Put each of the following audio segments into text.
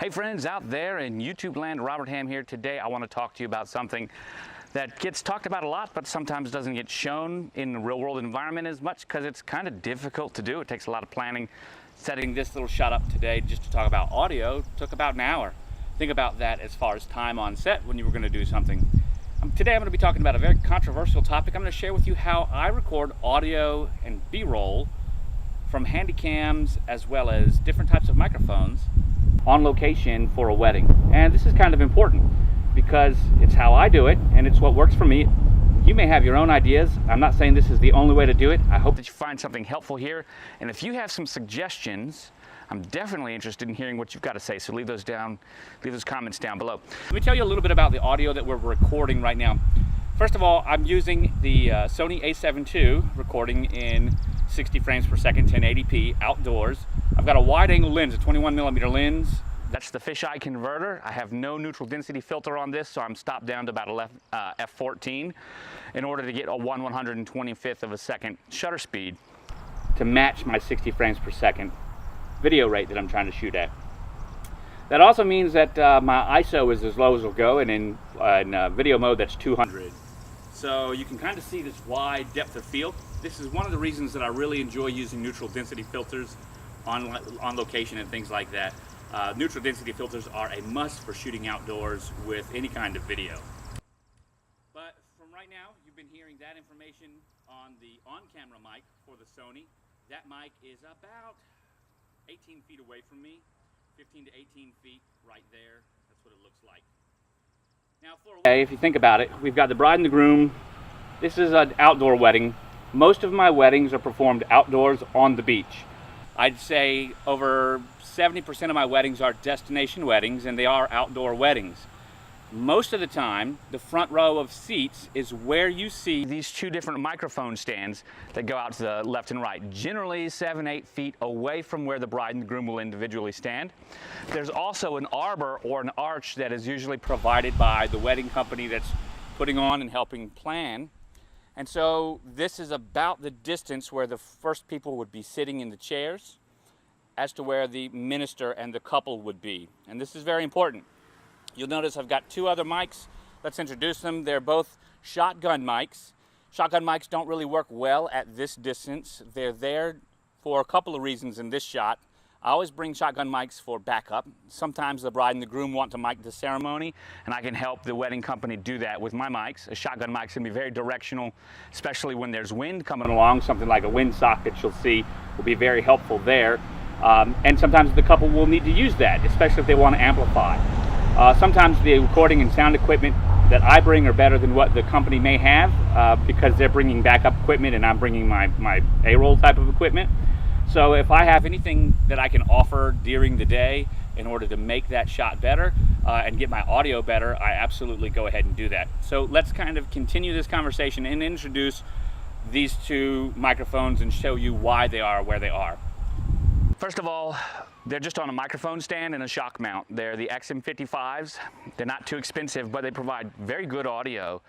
Hey friends out there in YouTube land, Robert Ham here. Today I want to talk to you about something that gets talked about a lot but sometimes doesn't get shown in the real world environment as much because it's kind of difficult to do. It takes a lot of planning. Setting this little shot up today just to talk about audio took about an hour. Think about that as far as time on set when you were going to do something. Today I'm going to be talking about a very controversial topic. I'm going to share with you how I record audio and B-roll from handy cams as well as different types of microphones on location for a wedding. And this is kind of important because it's how I do it and it's what works for me. You may have your own ideas. I'm not saying this is the only way to do it. I hope that you find something helpful here. And if you have some suggestions, I'm definitely interested in hearing what you've got to say. So leave those comments down below. Let me tell you a little bit about the audio that we're recording right now. First of all, I'm using the Sony A7 II recording in 60 frames per second, 1080p outdoors. I've got a wide angle lens, a 21mm lens. That's the fisheye converter. I have no neutral density filter on this, so I'm stopped down to about f14 in order to get a 1/125th of a second shutter speed to match my 60 frames per second video rate that I'm trying to shoot at. That also means that my ISO is as low as it'll go, and in video mode that's 200. So you can kind of see this wide depth of field. This is one of the reasons that I really enjoy using neutral density filters on location and things like that. Neutral density filters are a must for shooting outdoors with any kind of video. But from right now, you've been hearing that information on the on-camera mic for the Sony. That mic is about 18 feet away from me, 15 to 18 feet right there. That's what it looks like. Now, if you think about it, we've got the bride and the groom. This is an outdoor wedding. Most of my weddings are performed outdoors on the beach. I'd say over 70% of my weddings are destination weddings, and they are outdoor weddings. Most of the time, the front row of seats is where you see these two different microphone stands that go out to the left and right, generally 7-8 feet away from where the bride and the groom will individually stand. There's also an arbor or an arch that is usually provided by the wedding company that's putting on and helping plan. And so this is about the distance where the first people would be sitting in the chairs as to where the minister and the couple would be. And this is very important. You'll notice I've got two other mics. Let's introduce them. They're both shotgun mics. Shotgun mics don't really work well at this distance. They're there for a couple of reasons in this shot. I always bring shotgun mics for backup. Sometimes the bride and the groom want to mic the ceremony, and I can help the wedding company do that with my mics. A shotgun mic's gonna be very directional, especially when there's wind coming along. Something like a windsock that you'll see will be very helpful there. And sometimes the couple will need to use that, especially if they want to amplify. Sometimes the recording and sound equipment that I bring are better than what the company may have because they're bringing backup equipment and I'm bringing my A-roll type of equipment. So if I have anything that I can offer during the day in order to make that shot better and get my audio better, I absolutely go ahead and do that. So let's kind of continue this conversation and introduce these two microphones and show you why they are where they are. First of all, they're just on a microphone stand and a shock mount. They're the XM55s. They're not too expensive, but they provide very good audio.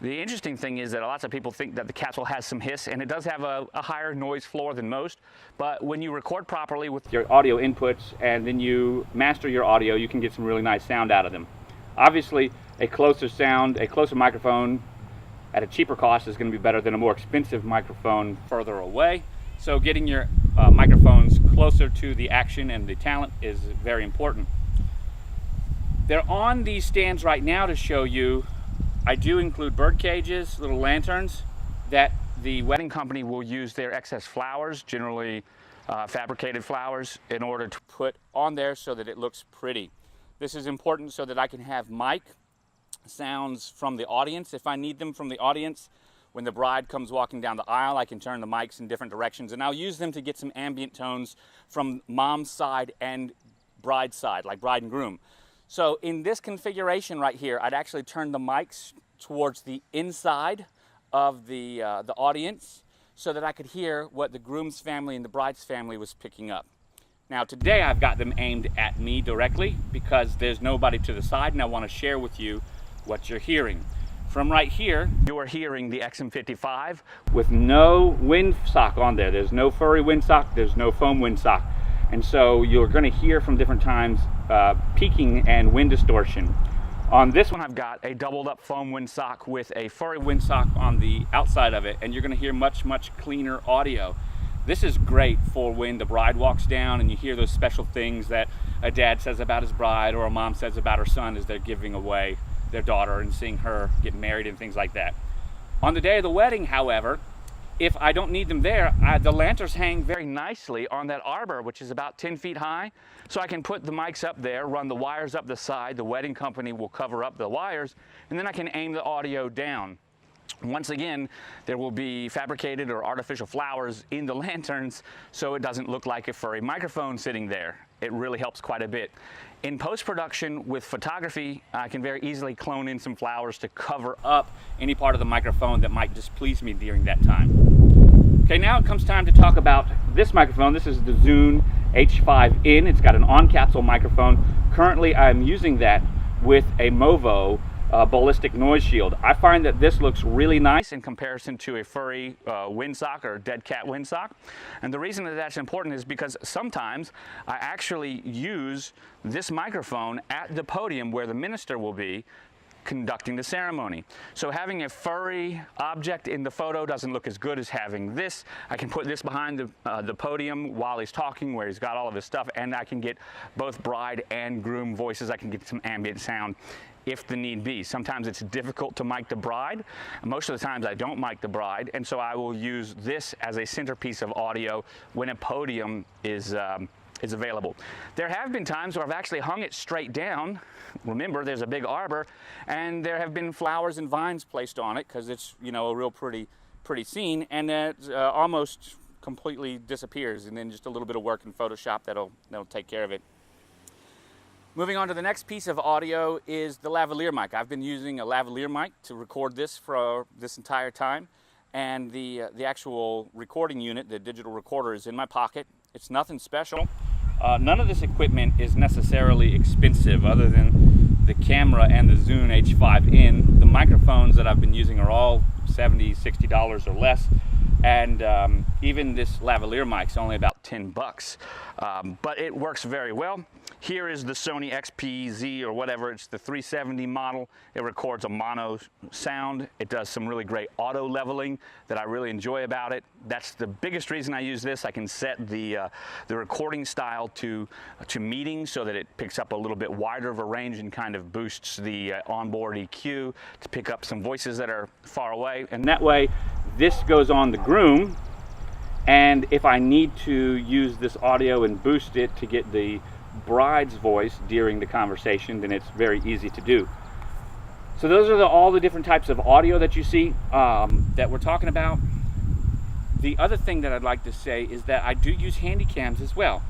The interesting thing is that lots of people think that the capsule has some hiss, and it does have a higher noise floor than most, but when you record properly with your audio inputs and then you master your audio, you can get some really nice sound out of them. Obviously, a closer microphone at a cheaper cost is going to be better than a more expensive microphone further away. So getting your microphones closer to the action and the talent is very important. They're on these stands right now to show you. I do include bird cages, little lanterns, that the wedding company will use their excess flowers, generally fabricated flowers, in order to put on there so that it looks pretty. This is important so that I can have mic sounds from the audience if I need them from the audience. When the bride comes walking down the aisle, I can turn the mics in different directions, and I'll use them to get some ambient tones from mom's side and bride's side, like bride and groom. So in this configuration right here, I'd actually turn the mics towards the inside of the audience so that I could hear what the groom's family and the bride's family was picking up. Now today I've got them aimed at me directly because there's nobody to the side, and I want to share with you what you're hearing. From right here, you're hearing the XM55 with no windsock on there. There's no furry windsock, there's no foam windsock. and so you're going to hear from different times peaking and wind distortion. On this one, I've got a doubled up foam windsock with a furry windsock on the outside of it, and you're going to hear much cleaner audio. This is great for when the bride walks down and you hear those special things that a dad says about his bride or a mom says about her son as they're giving away their daughter and seeing her get married and things like that. On the day of the wedding, however, if I don't need them there, the lanterns hang very nicely on that arbor, which is about 10 feet high. So I can put the mics up there, run the wires up the side, the wedding company will cover up the wires, and then I can aim the audio down. Once again, there will be fabricated or artificial flowers in the lanterns so it doesn't look like a furry microphone sitting there. It really helps quite a bit. In post-production with photography, I can very easily clone in some flowers to cover up any part of the microphone that might displease me during that time. Okay, now it comes time to talk about this microphone. This is the Sony H5n. It's got an on-capsule microphone. Currently, I'm using that with a Movo ballistic noise shield. I find that this looks really nice in comparison to a furry windsock or dead cat windsock. And the reason that that's important is because sometimes I actually use this microphone at the podium where the minister will be conducting the ceremony. So having a furry object in the photo doesn't look as good as having this. I can put this behind the podium while he's talking where he's got all of his stuff, and I can get both bride and groom voices. I can get some ambient sound if the need be. Sometimes it's difficult to mic the bride. Most of the times I don't mic the bride, and so I will use this as a centerpiece of audio when a podium is available. There have been times where I've actually hung it straight down. Remember, there's a big arbor, and there have been flowers and vines placed on it because it's, you know, a real pretty scene, and it almost completely disappears, and then just a little bit of work in Photoshop that'll take care of it. Moving on to the next piece of audio is the lavalier mic. I've been using a lavalier mic to record this for this entire time, and the actual recording unit, the digital recorder, is in my pocket. It's nothing special. None of this equipment is necessarily expensive other than the camera and the Sony H5n. The microphones that I've been using are all $70, $60 or less. And even this lavalier mic's only about 10 bucks. But it works very well. Here is the Sony XPZ or whatever, it's the 370 model. It records a mono sound. It does some really great auto leveling that I really enjoy about it. That's the biggest reason I use this. I can set the recording style to medium so that it picks up a little bit wider of a range and kind of boosts the onboard EQ to pick up some voices that are far away. And that way, this goes on the groom, and if I need to use this audio and boost it to get the bride's voice during the conversation, then it's very easy to do. So those are all the different types of audio that you see that we're talking about. The other thing that I'd like to say is that I do use handy cams as well,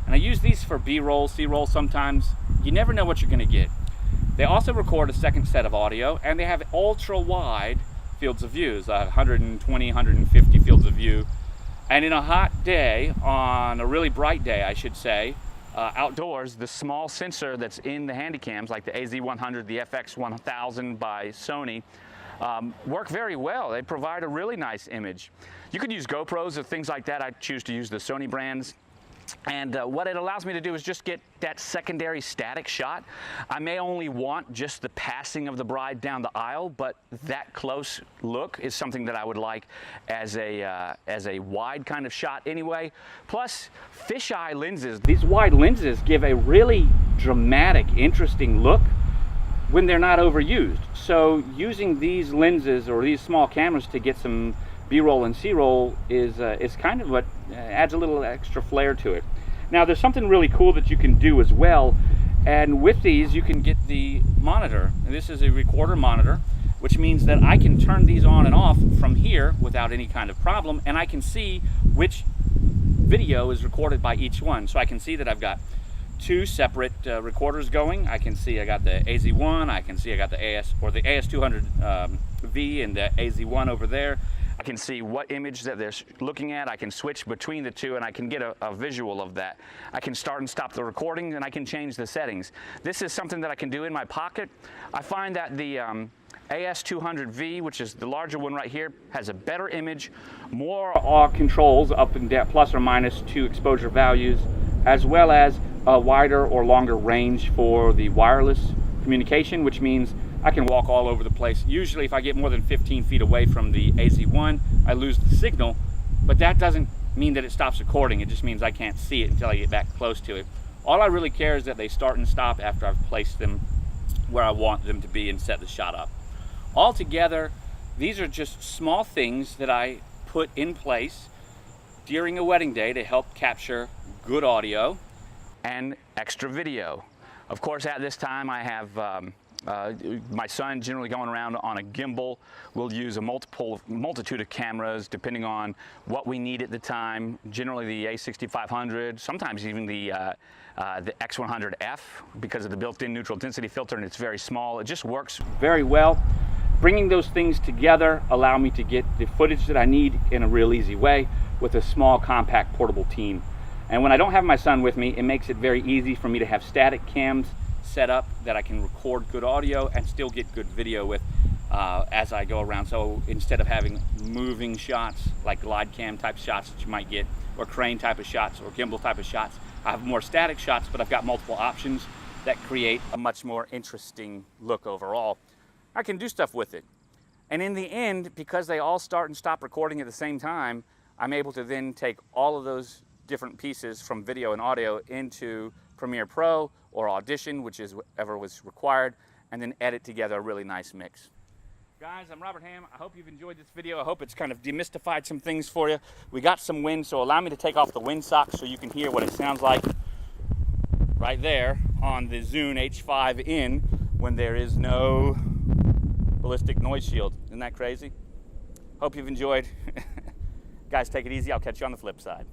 and I use these for B-roll, C-roll sometimes. You never know what you're going to get. They also record a second set of audio, and they have ultra wide fields of views, 120, 150 fields of view. And in a hot day, on a really bright day, I should say, outdoors, the small sensor that's in the handycams, like the AZ100, the FX1000 by Sony, work very well. They provide a really nice image. You could use GoPros or things like that. I choose to use the Sony brands. And what it allows me to do is just get that secondary static shot. I may only want just the passing of the bride down the aisle, but that close look is something that I would like as a wide kind of shot anyway. Plus, fisheye lenses. These wide lenses give a really dramatic, interesting look when they're not overused. So using these lenses or these small cameras to get some B-roll and C-roll is kind of what adds a little extra flair to it. Now there's something really cool that you can do as well, and with these you can get the monitor. And this is a recorder monitor, which means that I can turn these on and off from here without any kind of problem, and I can see which video is recorded by each one. So I can see that I've got two separate recorders going. I can see I got the AZ1, I can see I got the AS200V and the AZ1 over there. I can see what image that they're looking at. I can switch between the two and I can get a visual of that. I can start and stop the recording, and I can change the settings. This is something that I can do in my pocket. I find that the AS200V, which is the larger one right here, has a better image, more controls up and down, plus or minus 2 exposure values, as well as a wider or longer range for the wireless communication, which means I can walk all over the place. Usually if I get more than 15 feet away from the AZ1, I lose the signal, but that doesn't mean that it stops recording. It just means I can't see it until I get back close to it. All I really care is that they start and stop after I've placed them where I want them to be and set the shot up. Altogether, these are just small things that I put in place during a wedding day to help capture good audio and extra video. Of course, at this time I have my son generally going around on a gimbal. We'll use a multitude of cameras depending on what we need at the time. Generally the A6500, sometimes even the X100F because of the built-in neutral density filter, and it's very small. It just works very well. Bringing those things together allow me to get the footage that I need in a real easy way with a small, compact, portable team. And when I don't have my son with me, it makes it very easy for me to have static cams set up that I can record good audio and still get good video with as I go around. So instead of having moving shots, like glide cam type shots that you might get, or crane type of shots, or gimbal type of shots, I have more static shots, but I've got multiple options that create a much more interesting look overall. I can do stuff with it. And in the end, because they all start and stop recording at the same time, I'm able to then take all of those different pieces from video and audio into Premiere Pro or Audition, which is whatever was required, and then edit together a really nice mix. Guys, I'm Robert Ham. I hope you've enjoyed this video. I hope it's kind of demystified some things for you. We got some wind, so allow me to take off the wind socks so you can hear what it sounds like right there on the Zune H5n when there is no ballistic noise shield. Isn't that crazy? Hope you've enjoyed. Guys, take it easy. I'll catch you on the flip side.